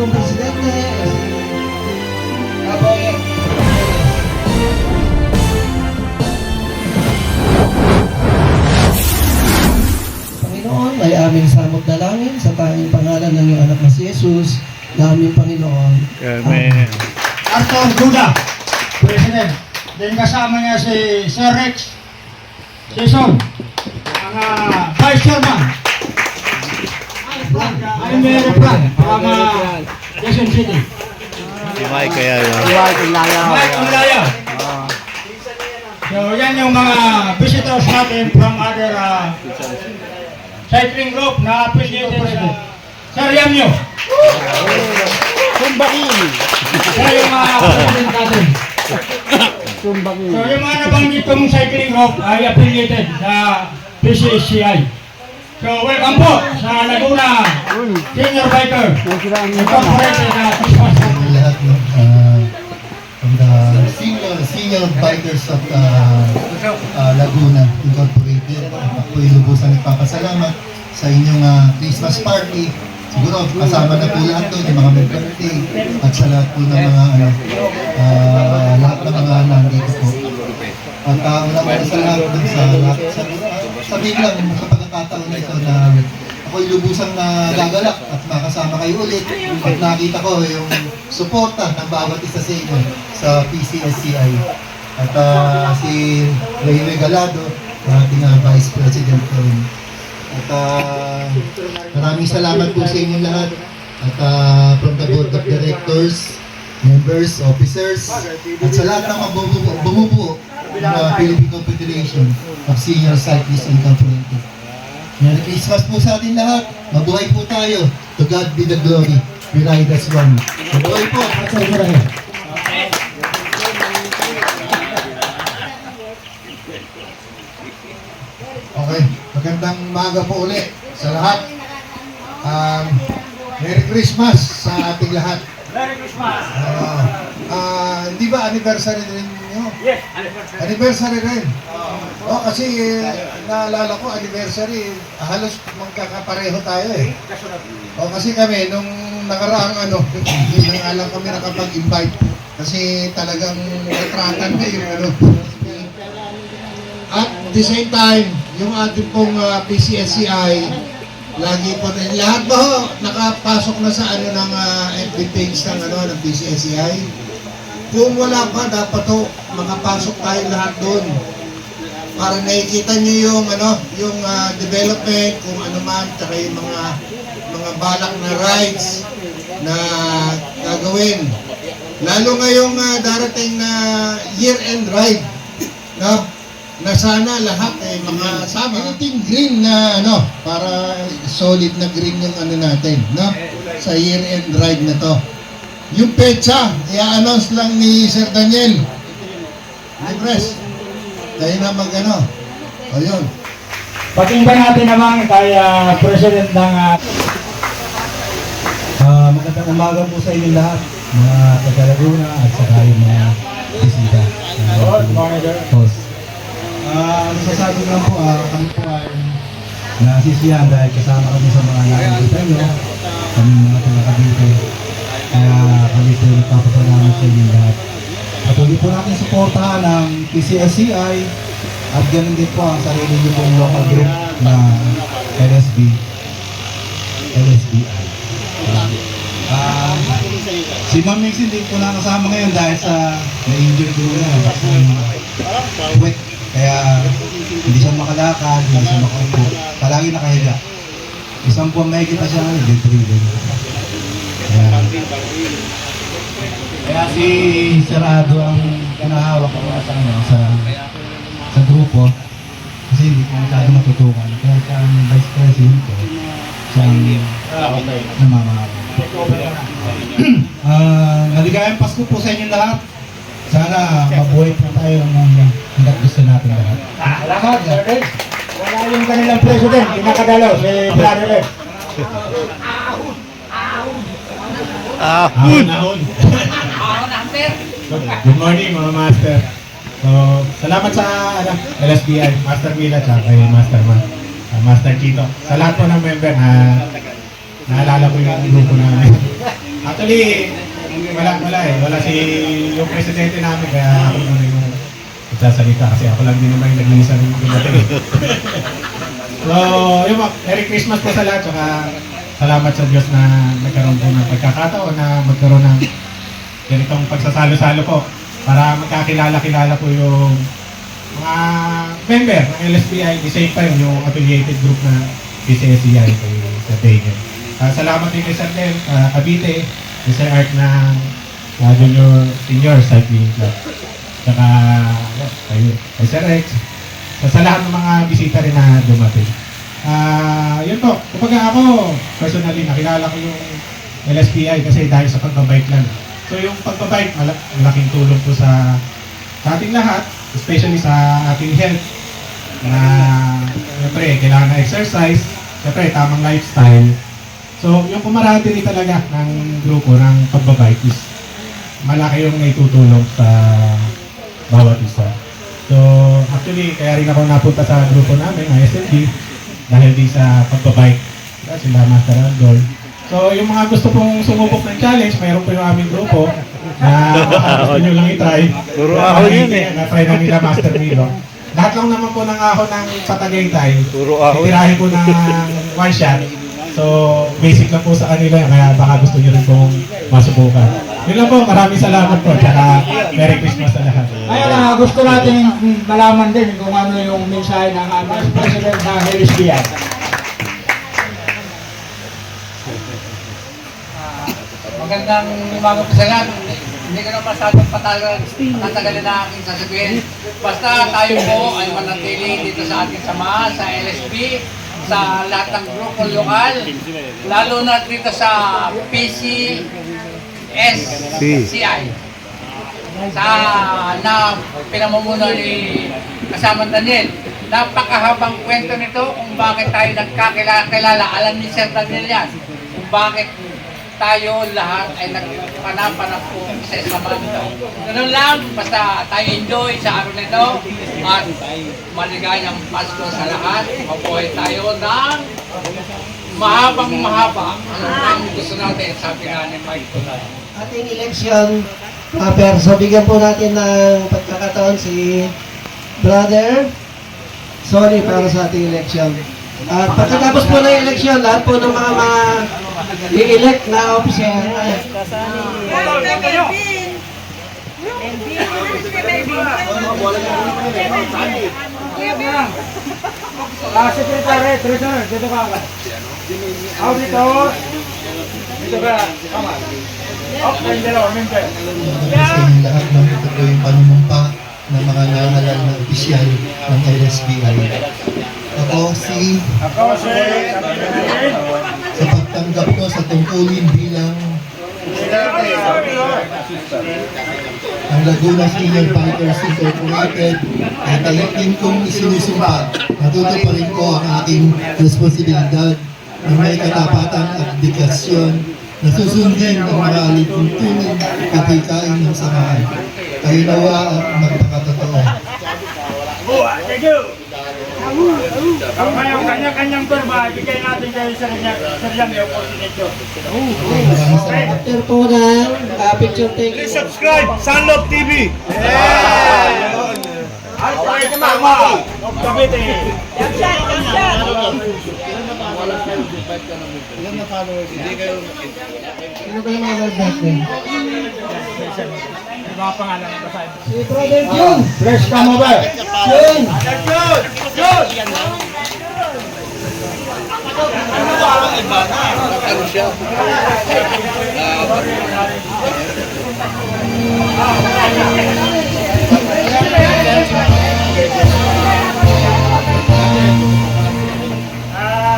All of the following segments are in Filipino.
pong presidente. Apo. Panginoon, ay aming samot dalangin sa tanging pangalan ng iyong anak na si Jesus, na aming Panginoon. Amen. Arthur Duda, President. Then kasama niya si Sir Rex Sison, ang Vice Chairman. I'm very proud from Quezon City. Si Mike kaya yun. Mike Ulaya. So yan yung mga visitors natin from other cycling group na appreciated sa Sir Yamyo. Kaya yung mga president natin. So yung mga nabanggit itong cycling group ay affiliated sa PCSCI. So welcome po sa Laguna Senior Biker Incorporated na Christmas. Lahat from the senior bikers of Laguna Incorporated. Ako'y lubusan nagpapasalamat sa inyong Christmas party. Siguro kasama na po lahat doon, yung mga birthday at sa lahat po ng mga lahat ng mga nandito po. At wala sa lahat doon sabihin lang sa pagkakataon na ito na ako'y lubusang gagalak at makasama kayo ulit at nakita ko yung suporta ng bawat isa sa inyo sa PCSCI. At si Rayme Galado, ating Vice President ko rin. At maraming salamat po sa inyo lahat. At from the Board of Directors, members, officers, at sa lahat ng bumubuo ng Philippine Confederation of Senior Cyclists Incorporated. Merry Christmas po sa atin lahat. Mabuhay po tayo. To God be the glory. We ride as one. Mabuhay po. At sa inyo. Okay, magandang umaga po ulit sa lahat. Merry Christmas sa ating lahat. Merry Christmas! Hindi ba anniversary rin ninyo? Yes, Anniversary rin. Kasi naalala ko anniversary, halos magkakapareho tayo eh. Kasi kami nung nakaraang hindi na nga lang kami nakapag-invite kasi talagang natratan na yung At the same time, yung ating pong PCSCI, lagi po rin, lahat ba ho, nakapasok na sa ng FB page ng PCSCI? Kung wala pa, dapat ho, makapasok tayo lahat doon. Para nakikita nyo yung development, kung ano man, tsaka yung mga balak na rides na gagawin. Lalo ngayong darating na year-end ride, no? Na sana lahat ay makasama. Yung green na para solid na green yung natin, no? Sa year-end ride na to. Yung petsa, i-announce lang ni Sir Daniel. Press. Tayo na o yun. Pakinggan natin naman kay President ng Magandang umaga po sa inyo lahat, mga taga-Laguna at saka yung mga bisita. Good morning, sir. Host. Masasabi lang po, kami po ay nasisiyahan dahil kasama kami sa mga nakikita nyo, kami mga taga-Cavite. Kaya kami po nagpapasalamat sa inyo lahat. Patuloy po natin suportahan ang PCSCI at ganun din po ang sarili nyo pong local group na LSBI. Si Ma'am Mix hindi po nakasama ngayon dahil sa na-injured ko na wet. Kaya hindi siya makalakad, hindi siya makaupo. Palagi nakahiga. Isang buwan may kita siya ngayon, bedridden. Kaya si Sarado ang kinahawak ko sa grupo. Kasi hindi ko masyado matutukan. Kaya siya ang vice president ko. Siya ang namamahal. Maligayang Pasko po sa inyo lahat. Sana mabuhay po tayo ng hanggat gusto natin lahat. Salamat, Sir Red. Wala yung kanilang president, pinakadalo, si Vladimir. Ahon! Good morning mga master. So, salamat sa LSBI, Master Mila, at kay Master Master Chito. Sa lahat po ng member na naalala ko yung grupo namin. Actually, wala eh. Wala si yung presidente namin, kaya ako muna yung nagsasalita kasi ako lang din naman yung nag-iisa ng dumating eh. So, yun po, Merry Christmas po sa lahat, tsaka salamat sa Diyos na nagkaroon po ng pagkakataon na magkaroon ng ganitong pagsasalo-salo po para magkakilala-kilala po yung mga member ng LSBI, the same time yung affiliated group na PCSCI sa Tanger. Salamat din kay Sir Del, Cavite, kay Sir Art ng Junior Senior Cycling Club. Saka kay Sir Rex, sa lahat ng mga bisita rin na dumating. Yun po, kapag ako, personally, nakilala ko yung LSPI kasi dahil sa pagbabike lang. So yung pagbabike, malaking tulong po sa ating lahat, especially sa ating health, na siyempre, kailangan na exercise, siyempre, tamang lifestyle. So yung kumarati rin talaga ng grupo ng pagbabike is malaki yung naitutulong sa bawat isa. So actually, kaya rin ako napunta sa grupo namin, SMD, dahil di sa pagbabike. Sila Master Aldol. So, yung mga gusto pong sumubok ng challenge, mayroon po yung aming grupo na gusto nyo lang i-try. Puro ahon yun eh. Na-try na nila Master Milo. Lahat lang naman po ng ahon ng Patagaytay. Puro ahon. Itirahin po ng one shot. So, basic lang po sa kanila, kaya baka gusto nyo rin pong masubukan. Yun lang po, maraming salamat po. Tsaka, Merry Christmas sa lahat. Ngayon, gusto natin malaman din kung ano yung mensahe ng aming President ng LSBI. Magandang umaga po sa lahat. Hindi ko na masyadong tatagalin na aking sasabihin. Basta tayo po ay manatili dito sa ating samahan, sa LSB, sa lahat ng grupo lokal, lalo na dito sa PCSCI. Sa na pinamumuno ni kasamang Daniel. Napakahabang kwento nito kung bakit tayo nagkakilala. Alam ni Sir Daniel yan. Kung bakit tayo lahat ay nagpanapanap po sa samahan nito. Ganun lang, basta tayo enjoy sa araw nito at maligayang Pasko sa lahat. Mabuhay tayo ng mahabang mahaba. Ano ang gusto natin, sabi nga ni Mike. Ating election, so bigyan po natin ng pagkakataon si Brother Sorry para sa ating election. At pagkatapos po ng election, lahat po ng mga i-elect na officer ay Secretary, Treasurer, dito ka agad. Auditor, dito ka, kama. Open the law, member. Sa inyong lahat ng ito po yung panumumpa ng mga nangaral na opisyal ng LSBI. Ako si sa pagtanggap ko sa tungkulin bilang ang Laguna Senior Bikers Incorporated ay talagang kong isinusumpa. Natutuparin ko ang aking responsibilidad ng may katapatan at dedikasyon na susundin ang mga alituntunin katikain ng samahan. Kayo nawa ang magpakatotoo. Thank you. Ang ngayong kanya-kanyang kurba, bigay natin kayo sa kanyang opportunity. Maraming salamat. after po ng picture taking. Subscribe! Sunlove TV! Ay, pwede mama! Cavite! Sino ba yung mga birthday? Mga pangalan ng basahin. Si Brother Jun! Fresh ka mo ba? Jun!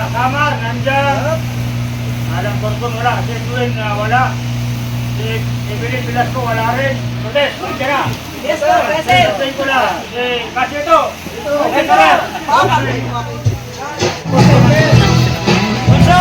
Kamar, nandiyan. Alam Borgon wala. Si Edwin wala. Si Evelyn Velasco wala rin. Lourdes, nandiyan na. Yes sir, present. Si Kula. Si Casio ito. Okay, tara. Bunso.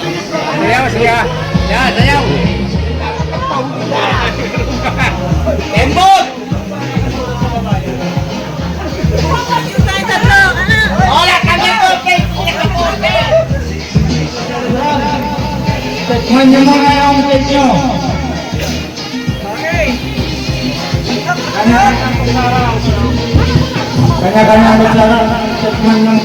Sayaw, sayaw. Yan, sayaw. Embot! Hola, kami po! Tikman nyo mga yung cake nyo. Kanya-kanya magsara. Tikman ng...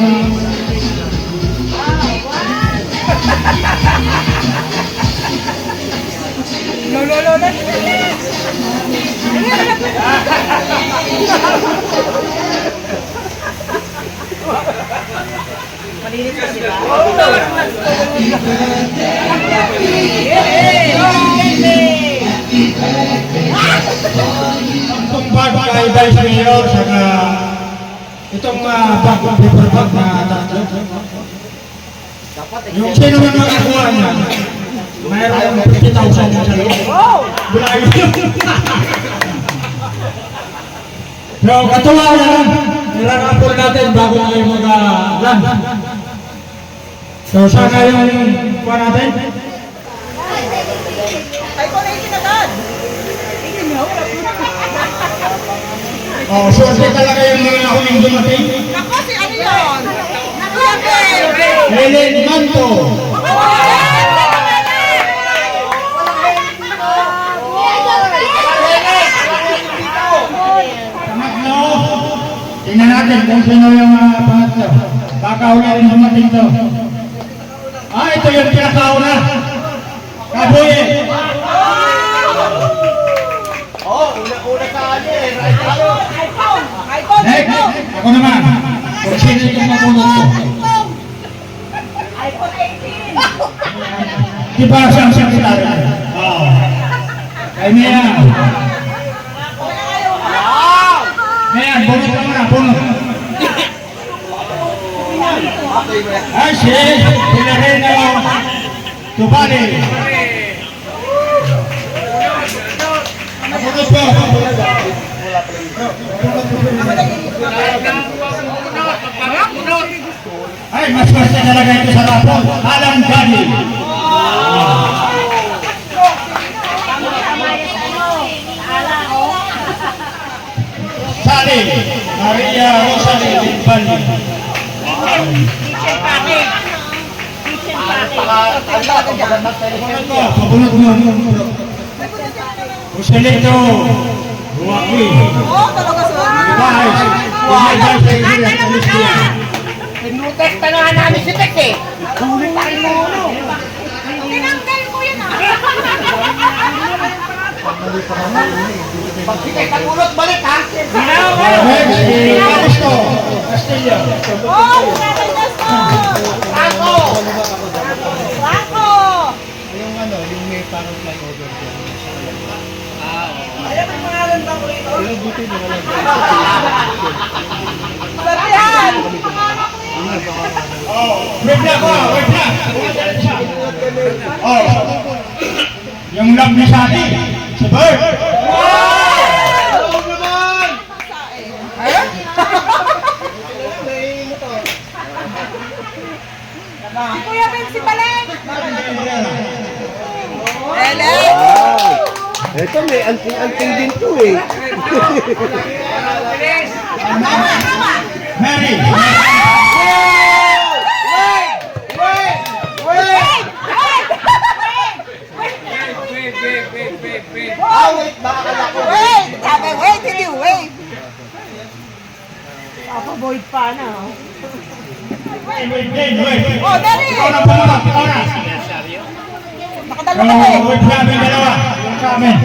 Itong bag kay Vice Mayor, saka itong bag, paper bag na tatlo. Yung sino man makakuha niya, mayroon yung 50,000 na sa loob. Bulayo yun. So, katuwa yan. Nilang-apol natin bago kayo mag-land. So, sana yung kuha natin. Ay, ko na yung agad. Oh, suwerte talaga yung mga huling dumating. Ako, si ano yun? Nakapin! Helen Manto. Pangatlo. Tingnan natin kung sino yung pangatlo. Baka huli rin dumating to. Ah, ito yung pinakauna. Kabuye. Next, ako naman. Kung sino yung mapunod ko. iPhone 18! Di ba siyang sekretary? Oo. Kay Mia. Mia, bunot ka muna, bunot. Ay, si Pilareno Tubali. Bunot po. Ay, mas basta talaga ito sa rapon. Alang Gani. Sali, Maria Rosalie Limbali. Pabunod mo. Joselito Joaquin. Oo, talaga sa Nag-nutext na nga namin si Tek eh. Huli pa rin mo. Tinanggal ko yun ah. Pag si Tek nagulot, balik ha. Augusto Castillo. Oo, kay Gaston! Ako! Wako! Batihan! Wait na ko, wait na. Oh. Yung love ni Sati, si Bert. Si Kuya Vinci Balen! Ele! Ito may anting-anting din to eh. Tama, tama! Mary. Wait! Sabi, wait, hindi, wait! Papa-void pa na, oh. Wait. Oh, dali! Ikaw na pumunta, ikaw na. Nakadalo ka eh! Wait namin dalawa. Yung sa amin.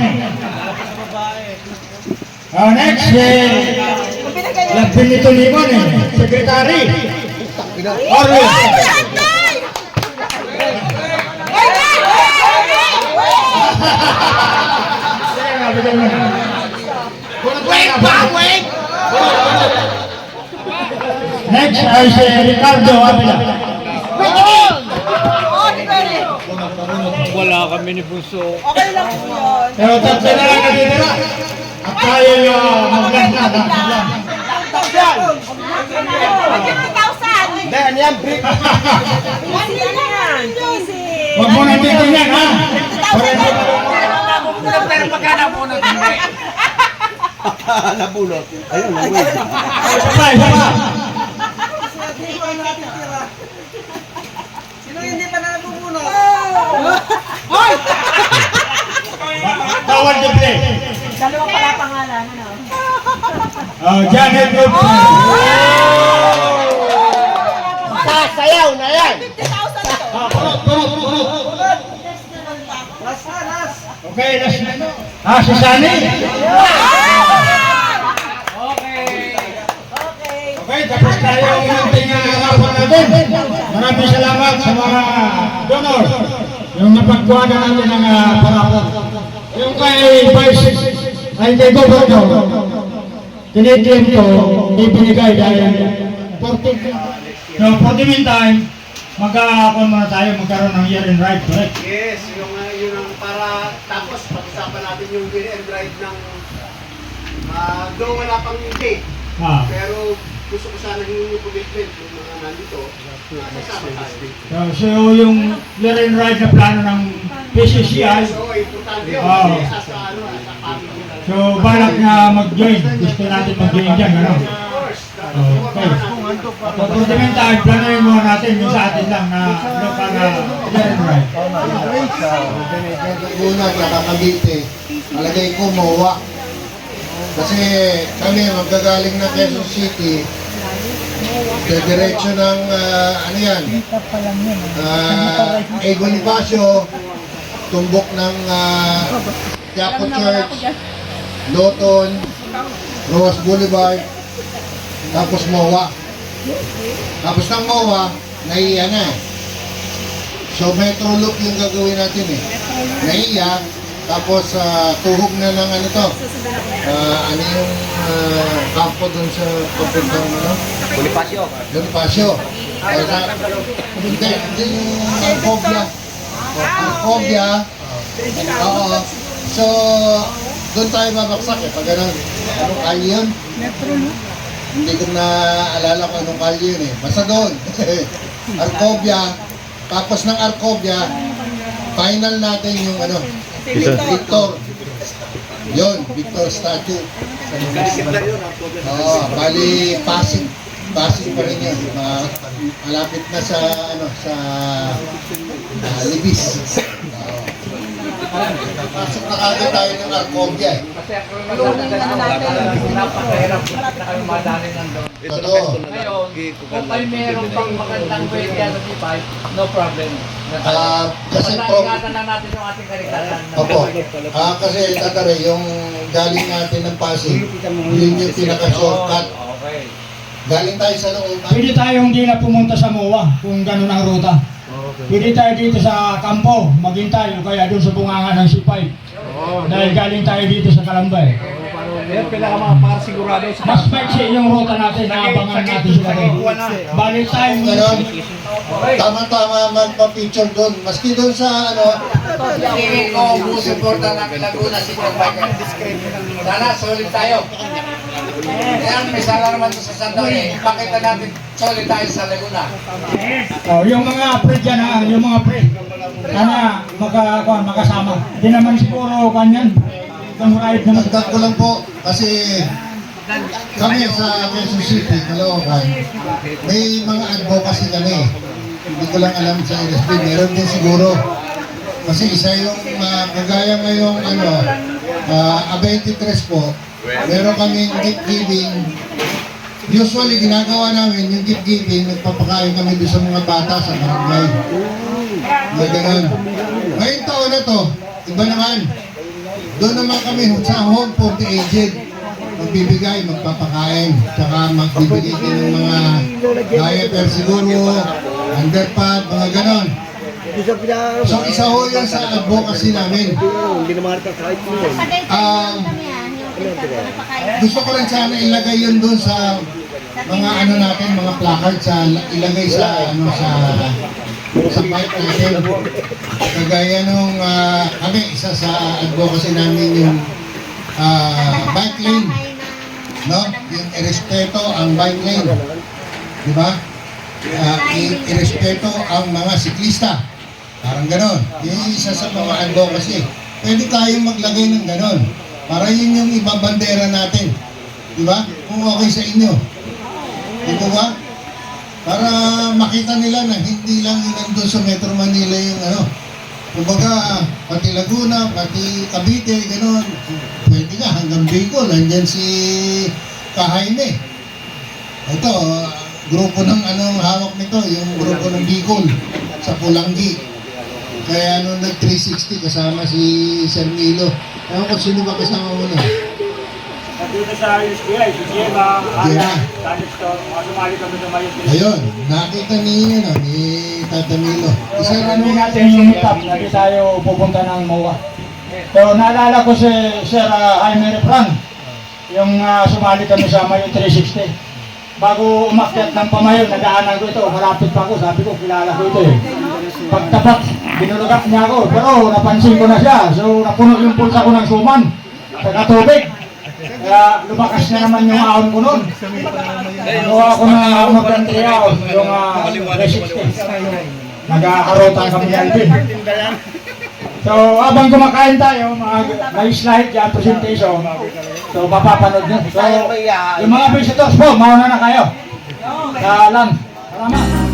Next, Kung binigay niya. labing nito limon eh. Secretary. Orwell. Ay, may antay! Wait, wait, wait, Wait pa, wait! Next ay si Ricardo Avila. Oh, di ba rin? Wala kami ni Bunso. Okay lang po yun. Pero tatlo na lang natitira. At tayo yung mag-land na. Mag-50,000! Dahil yan, break. Easy yan! Easy! Huwag mo na titingnan, ha? Pero pagka nabunod, hindi. Nabulot. Ayun, nabulot. Isa pa, isa pa. Sino hindi pa na nabubunod? Bawal doble. Dalawa pala pangalan, ano? Janet Group. Sasayaw na yan. 50,000 ito. Okay, last na. Si Sunny. Okay. Okay, tapos tayo ang ating harapan natin. Maraming salamat sa mga donor. Yung napagkuha na natin ng parapon. Yung kay Vice, ay kay Governor, tinitin ko, ibinigay dahil 40. So, for the meantime, magkakakuha muna tayo, magkaroon ng year and ride, correct? Yes, yun ang para tapos pag-usapan natin yung year and ride ng though wala pang date. Ah. Pero gusto ko sana yung commitment ng mga nandito. Kasama tayo. So, yung year and ride na plano ng PCCI, So, importante yun. Oo. Kasi sa family. so balak na mag-join. Gusto natin mag-join dyan, ano? Of course. Okay. So, for the meantime, planoin muna natin yung sa atin lang na local year and ride. Una, nakakabite. Malagay ko, MOA. Kasi kami, magagaling na Quezon City, diretso ng, ano yan, Egon Bonifacio, tumbok ng Quiapo Church, Loton, Roas Boulevard, tapos MOA. Tapos ng MOA, naiya na. So Metro Loop yung gagawin natin eh. Naiya, tapos tuhog na ng ano to. Ano yung kampo dun sa papuntang ano? Bonifacio. Hindi yung Arcovia. Arcovia. Oo. So, doon tayo babaksak eh. Pag ganun, anong kalye yun? Hindi ko na alala kung anong kalye yun eh. Basta doon. Arcovia. Tapos ng Arcovia, final natin yung ano, Victor. Yun, Victor statue. Oo, bali Pasig. Pasig pa rin yun. Malapit na sa ano, sa Libis. Pasok na kagad tayo ng Arcovia eh. Kasi ako napakahirap na kami madali nandun. Totoo. Ngayon, kung kayo meron pang magandang pwede yan sa T5, no problem. Kasi Basta ingatan lang natin yung ating kaligtasan. Opo. Kasi tatare, yung galing natin ng Pasig, yun yung pinaka-shortcut. Okay. Galing tayo sa loob. Pwede tayo hindi na pumunta sa MOA kung ganun ang ruta. Pwede tayo dito sa Campo, maghintay, o kaya doon sa bunganga ng C5. Dahil galing tayo dito sa Kalambay. Para sigurado Mas maiksi yung ruta natin, naabangan natin sila doon. Balik tayo Ganon. Tama-tama magpa-picture doon. Maski doon sa ano, Tingin ko, suporta natin Laguna si Biker. Sana, solid tayo. Yan, may sala naman sa Sandoy. Pakita natin, solid tayo sa Laguna. yung mga pre dyan, yung mga pre. Sana makasama. Hindi naman siguro kanyan. Itong ride naman. dagdag ko lang po kasi kami sa Quezon City, Caloocan, may mga advocacy kami. Hindi ko lang alam sa NSP, meron din siguro. Kasi isa yung kagaya ngayong ano, 23 po, meron kaming gift giving. Usually ginagawa namin yung gift giving, nagpapakain kami doon sa mga bata sa barangay. May ganun. Ngayong taon na to, iba naman. Doon naman kami sa home for the aged. Magbibigay, magpapakain, tsaka magbibigay din ng mga diaper siguro, underpad, mga ganon. So isa ho yan sa advocacy namin. Gusto ko rin sana ilagay yun doon sa mga ano natin, mga placard sa ilagay sa ano sa bike natin. Kagaya nung kami isa sa advocacy namin yung bike lane, no? Yung irespeto ang bike lane, di ba? Irespeto ang mga siklista. Parang ganon. Yun yung isa sa mga advocacy. Pwede tayong maglagay ng ganon. Para yun yung ibabandera natin. Di ba? Kung okay sa inyo. Di ba ba? Para makita nila na hindi lang yung nandun sa Metro Manila yung ano. Kumbaga, pati Laguna, pati Cavite, ganon. Pwede nga, hanggang Bicol. Nandyan si Kahaime. Ito, grupo ng anong hawak nito, yung grupo ng Bicol sa Pulanggi. Kaya nung nag-360 kasama si Sir Milo. Ewan ko sino ba kasama mo na? Dito sa USBI, si Gemma, Alan, Tanit Store, sumali kami sa Mayo. Ayun, nakita ni Tata Milo. Isa Ano natin yung meetup, natin tayo pupunta ng MOA. So naalala ko si Sir Jaime Refran, yung sumali kami sa Mayo 360. Bago umakyat ng Pamayo, nadaanan ko ito, malapit pa ako, sabi ko, kilala ko ito eh. Pagtapat, binulugat niya ako, pero napansin ko na siya, so napuno yung pulsa ko ng suman, sa tubig. Kaya lumakas na naman yung ahon ko nun. Gawa ko na mag-country ahon, yung 360. Nag-aarotan kami ng Alvin. So habang kumakain tayo, may slide dyan, presentation. So mapapanood nyo. So yung mga visitors po, mauna na kayo. Salamat. Salamat.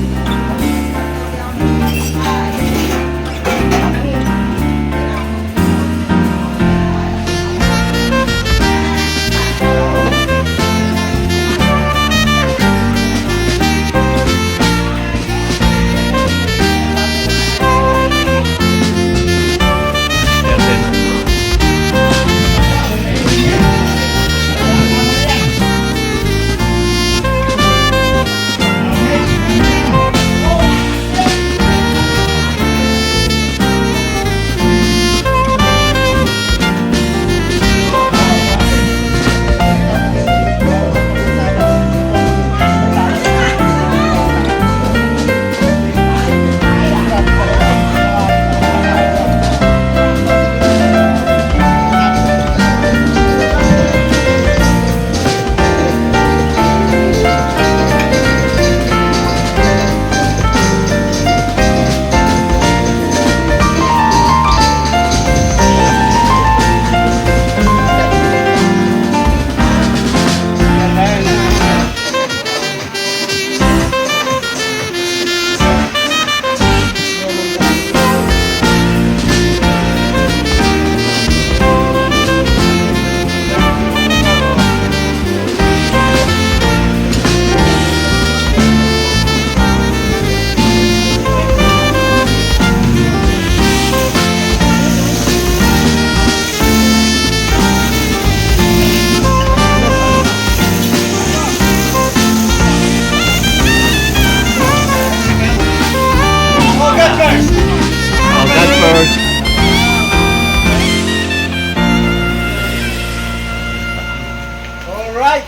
Alright.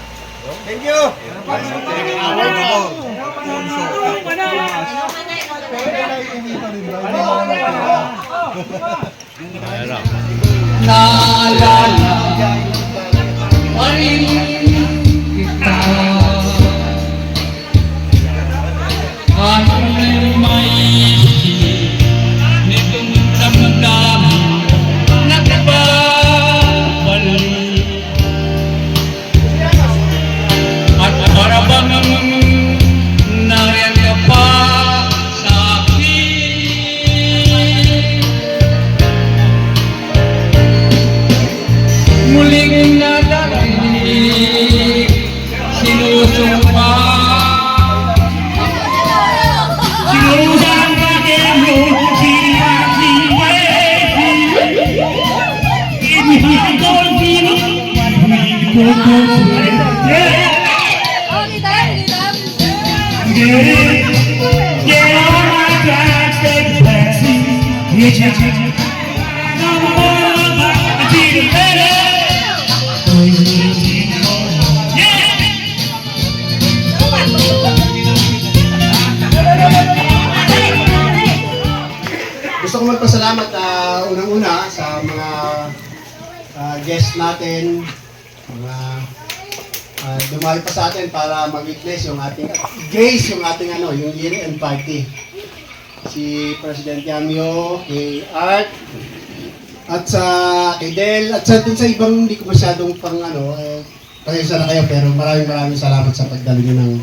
Thank you. Naalala pa rin kita. Ano may nitong damdamin nagbabalik. At para bang nariyan ka pa sa akin. Muling nalalaig, sinusumpa. Sinusang bakit mo, ibigay ko ang pino, ibigay ko Gusto ko magpasalamat unang-una sa mga guests natin, mga dumayo pa sa atin para mag-witness yung ating grace yung ating yung year-end party. si President Yamio, kay Art, at sa kay Del, at sa dun sa ibang hindi ko masyadong pasensya na kayo, pero maraming salamat sa pagdalo nyo ng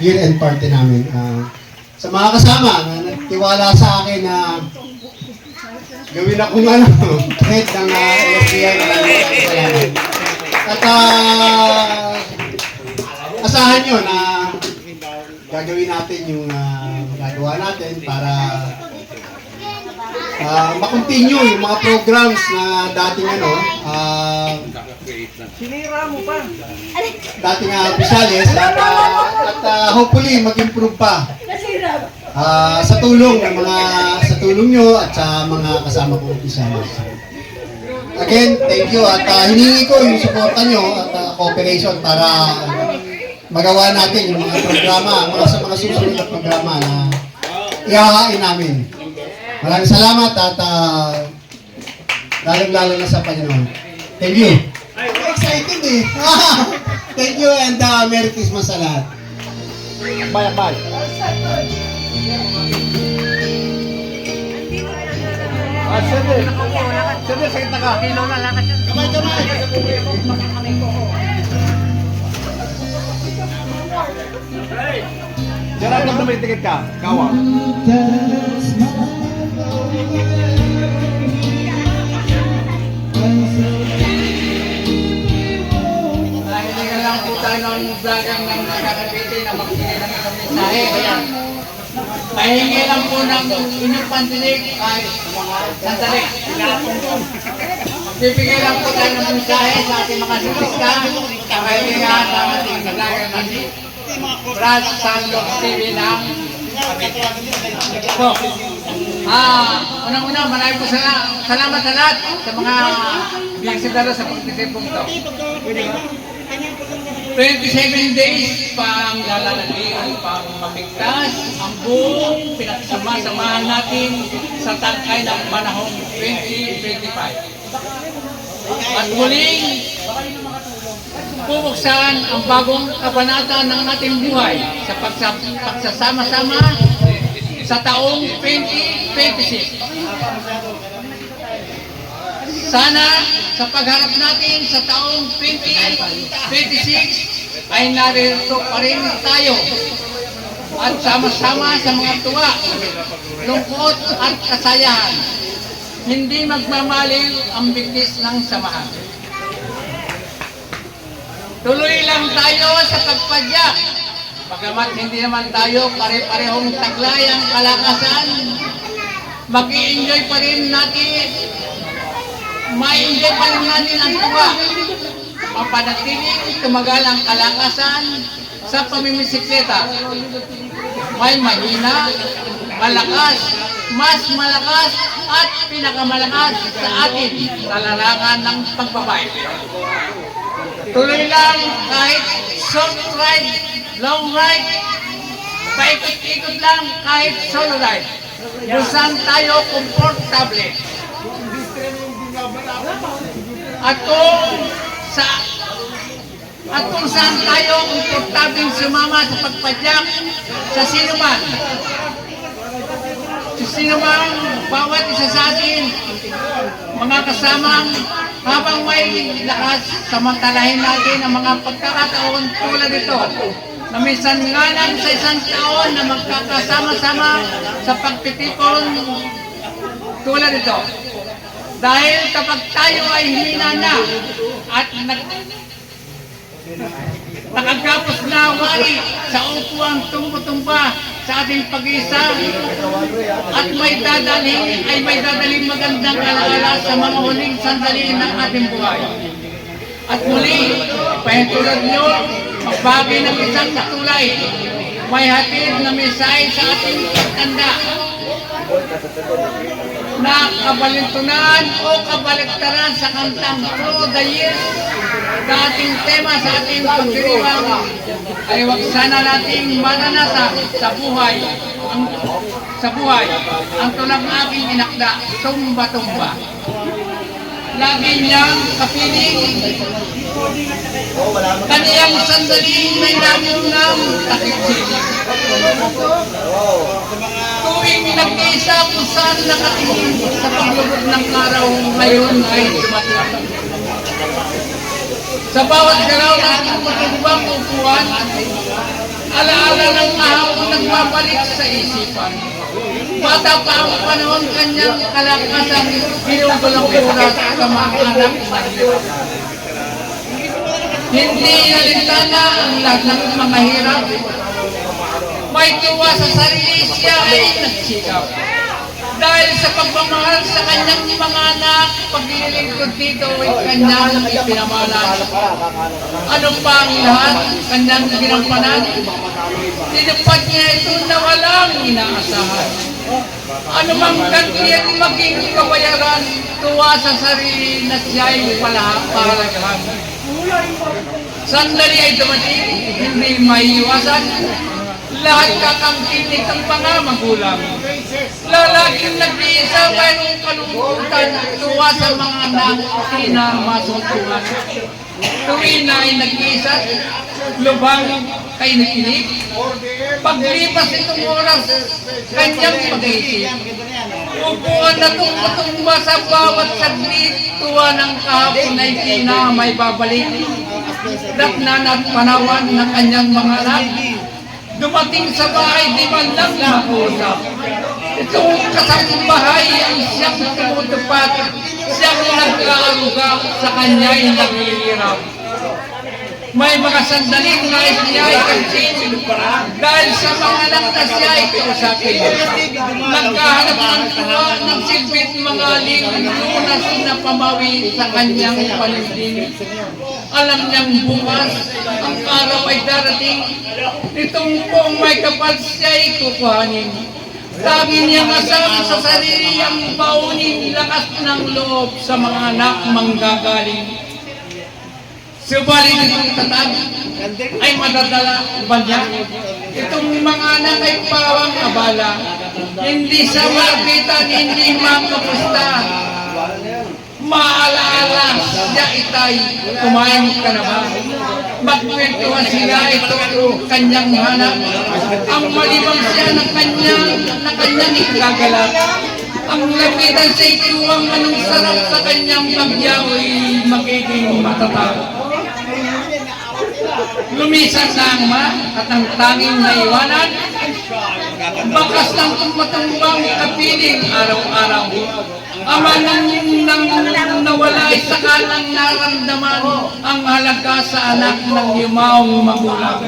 year-end party namin. Sa mga kasama na nagtiwala sa akin na gawin akong head ng LFPI, maraming salamat. At asahan nyo na gagawin natin yung magagawa natin para makontinue yung mga programs na dating Sinira mo pa. dating opisyalis at hopefully mag-improve pa sa tulong nyo at sa mga kasama kong opisyalis. Again, thank you at hiningi ko yung suporta nyo at cooperation para magawa natin yung mga programa, mga susunod na programa na ihahain namin. Maraming salamat at lalong-lalo na sa Panginoon. Thank you. Excited eh. Thank you and Merry Christmas sa lahat. Bye. Siyempre, sakit na ka. Kilo na lang. Kamay. Jarang na may ticket ka. Kawa. Nahilingan lang po tayo ng vlogang ng nakakabiti na magbigay ng isang mensahe. Kaya, mahingi lang po ng inyong pandinig ay sandali. Magbibigay lang po tayo ng mensahe sa ating mga sisista. Kakahilingan ng ating vlogang ng Brad Sandok TV ng so, unang-una, maraming po salamat sa lahat sa mga biyagsidaro sa pagtitipong ito. 27 days pang lalalagian, pang mapigtas ang buong pinagsama-samahan natin sa tangkay ng panahong 2025. At muling bubuksan ang bagong kabanata ng ating buhay sa pagsasama-sama sa taong 2026. Sana sa pagharap natin sa taong 2026 ay narito pa rin tayo at sama-sama sa mga tuwa, lungkot at kasayahan. Hindi magmamaliw ang bigtis ng samahan. Tuloy lang tayo sa pagpadyak. Bagamat hindi naman tayo pare-parehong taglay ang kalakasan, mag-i-enjoy pa rin natin, ma-enjoy pa rin natin ang tuwa. Mapanatiling tumagal ang kalakasan sa pamimisikleta. May mahina, malakas, mas malakas at pinakamalakas sa atin sa larangan ng pagbabike. Tuloy lang kahit short ride, long ride, paikot-ikot lang kahit solo ride. Busan tayo komportable. At kung saan tayo komportable sumama sa pagpadyak sa sinuman. Sa sinuman, bawat isa sa atin, mga kasamang habang may lakas, samantalahin natin ang mga pagkakataon tulad ito na minsan nga lang sa isang taon na magkakasama-sama sa pagtitipon tulad ito. Dahil kapag tayo ay hina na at nakagapos na wari sa upuang tumbo-tumba sa ating pag-isa at may dadaling magandang alaala sa mga huling sandali ng ating buhay. At muli, pahintulad nyo, magbagay ng isang katulay, may hatid na mensahe sa ating pagtanda na kabalintunan o kabaliktaran sa kantang Through the Years na ating tema sa ating pagdiriwang ay wag sana nating mananasa sa buhay ang tulang aking inakda, tumba-tumba. lagi niyang kapiling. Kaniyang sandaling may namunang takip-silik. Tuwing nag-iisa kung saan nakatingin sa paglubog ng araw ngayon ay dumating. Sa bawat galaw ng aking matumbang upuan, alaala ng ahawang nagpapalik sa isipan. Bata pa ang panahon kanyang kalakasang ginugulang oras sa mga anak na hirap. Hindi nalintana ang lahat ng mga hirap. May tuwa sa sarili siya ay nagsikap. Dahil sa pagmamahal sa kanyang mga anak, paglilingkod dito ay kanya lang ipinamalas. Ano pa ang lahat kanyang ginampanan? Tinupad niya ito na walang inaasahan. Ano mang ganyan maging kabayaran, tuwa sa sarili na siya'y palagahan. Sandali ay dumating, hindi maiiwasan. Lahat kakampinig ang mga magulang. Lalaking nag-iisa, mayroong kalungkutan, tuwa sa mga anak, pinamasuntuhan. Tuwin na ay nag-iisa, lubang kay nakinig. Paglipas itong oras, kanyang pag-iisip. Upuan na tumba sa bawat saglit, tuwa ng kahapon ay di na may babalik. Daknan at panawan ng kanyang mga anak. Dumating sa bahay, di man lang makusap. Itong kasambahay ang siyang tumutupad, siyang nag-aaruga sa kanya'y naghihirap. May mga sandaling na siya ay kansin, dahil sa mga anak na siya ay kausapin. Nagkahanap ng tuwa ng silbit mga lunas na pamawi sa kanyang paligid. Alam niyang bukas, ang araw ay darating, itong pong may kapal siya ay kukuhanin. Sabi niyang asam sa sarili ang baunin lakas ng loob sa mga anak manggagaling. Subalit itong tatag ay madadala ba niya? Itong mga anak ay pawang abala. Hindi sa malapitan, hindi makapusta. Maalaala siya itay, kumain ka na ba? Magkwentuhan sila ito kanyang hanap. Ang malibang siya na kanyang ikagalat. Ang lapitan sa ituwang anong sarap sa kanyang magyaw ay magiging matatag. Lumisan na ang at ang tanging naiwanan, bakas ng tumatumbang kapiling araw-araw. Ama nang nawala ay sakalang naramdaman ang halaga sa anak ng yumaong magulang.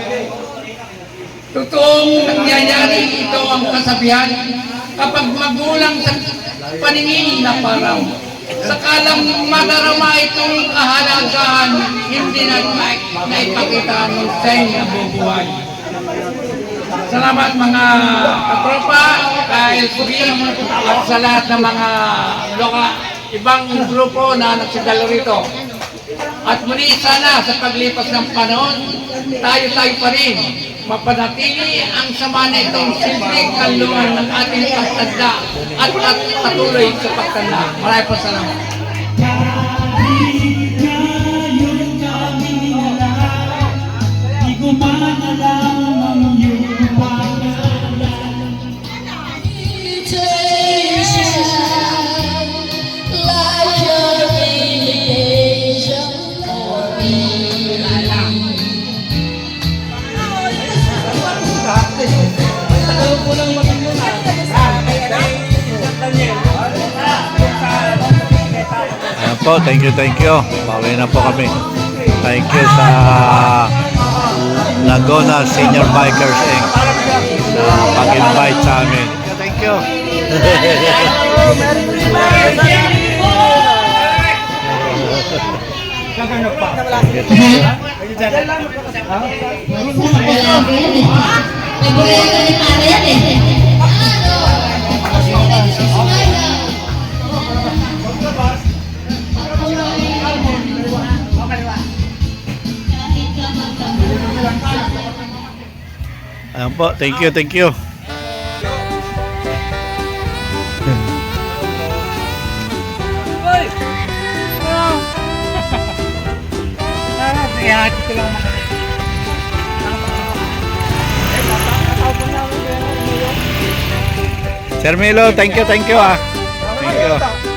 Totoong nangyayari ito ang kasabihan kapag magulang sa paningin na paraw. Sakalang madarama itong kahalagahan, hindi na naipakita ng sa'yo na bubuhay. Salamat mga katropa, dahil sabihin at sa lahat ng mga ibang grupo na nagsigalo rito. At muli sana sa paglipas ng panahon, tayo pa rin mapanatili ang sama na itong simpleng kalungan ng ating pagtanda at patuloy sa pagtanda. Maraming po salamat. Ayan po, thank you. Bawi na po kami. Thank you sa Laguna Senior Bikers Inc. sa pag-invite sa amin. Thank you. Ayan po, thank you. Kahit ito lang mga Sir Milo, thank you ah. Thank you.